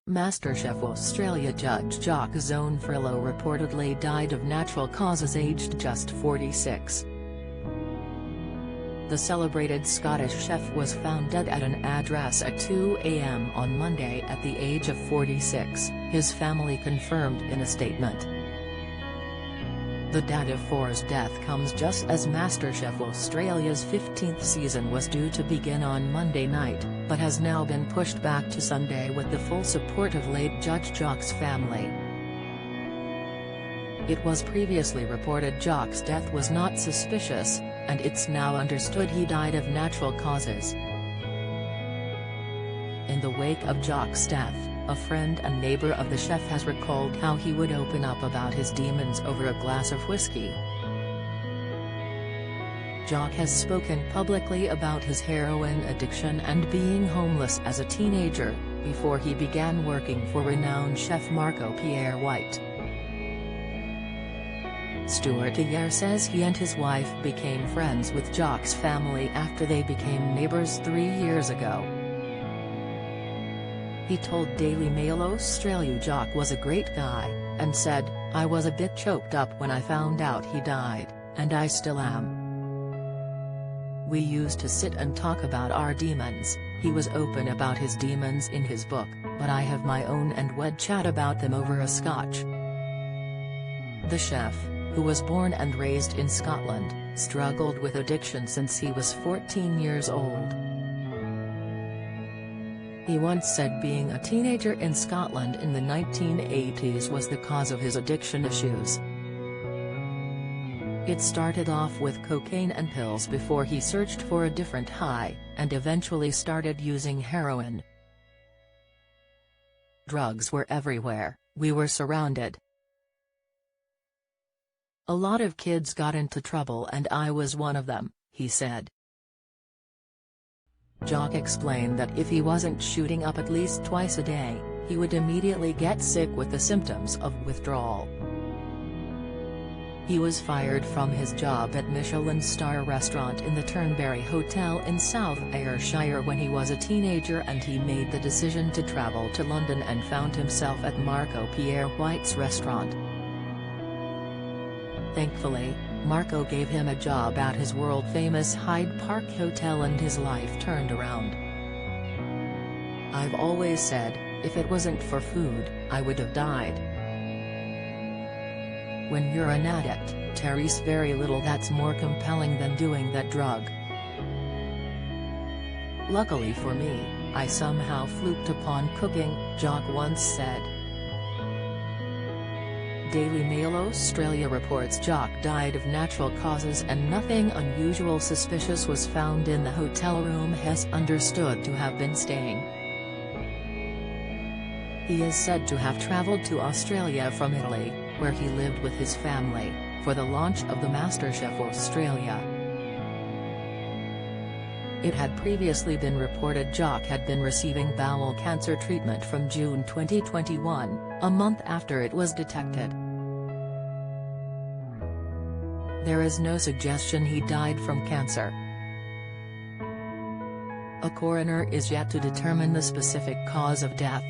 MasterChef Australia judge Jock Zonfrillo reportedly died of natural causes aged just 46. The celebrated Scottish chef was found dead at an address at 2 a.m. on Monday at the age of 46, his family confirmed in a statement. The date of four's death comes just as MasterChef Australia's 15th season was due to begin on Monday night, but has now been pushed back to Sunday with the full support of late Judge Jock's family. It was previously reported Jock's death was not suspicious, and it's now understood he died of natural causes. In the wake of Jock's death, a friend and neighbor of the chef has recalled how he would open up about his demons over a glass of whiskey. Jock has spoken publicly about his heroin addiction and being homeless as a teenager, before he began working for renowned chef Marco Pierre White. Stuart Ayer says he and his wife became friends with Jock's family after they became neighbors 3 years ago. He told Daily Mail Australia Jock was a great guy, and said, "I was a bit choked up when I found out he died, and I still am. We used to sit and talk about our demons." He was open about his demons in his book, but I have my own and we'd chat about them over a scotch. The chef, who was born and raised in Scotland, struggled with addiction since he was 14 years old. He once said being a teenager in Scotland in the 1980s was the cause of his addiction issues. It started off with cocaine and pills before he searched for a different high, and eventually started using heroin. Drugs were everywhere, we were surrounded. A lot of kids got into trouble and I was one of them, he said. Jock explained that if he wasn't shooting up at least twice a day, he would immediately get sick with the symptoms of withdrawal. He was fired from his job at Michelin star restaurant in the Turnberry Hotel in South Ayrshire when he was a teenager, and he made the decision to travel to London and found himself at Marco Pierre White's restaurant. Thankfully, Marco gave him a job at his world-famous Hyde Park Hotel and his life turned around. "I've always said, if it wasn't for food, I would have died. When you're an addict, there's very little that's more compelling than doing that drug. Luckily for me, I somehow fluked upon cooking," Jock once said. Daily Mail Australia reports Jock died of natural causes and nothing unusual suspicious was found in the hotel room he's understood to have been staying. He is said to have travelled to Australia from Italy, where he lived with his family, for the launch of the MasterChef Australia. It had previously been reported Jock had been receiving bowel cancer treatment from June 2021, a month after it was detected. There is no suggestion he died from cancer. A coroner is yet to determine the specific cause of death.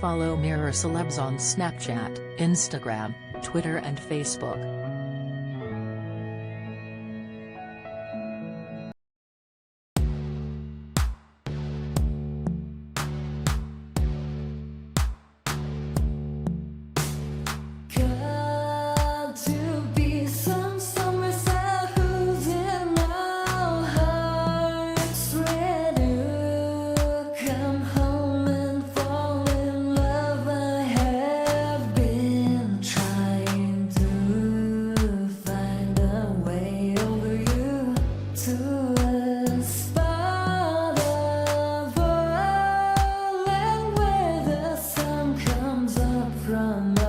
Follow Mirror Celebs on Snapchat, Instagram, Twitter and Facebook. From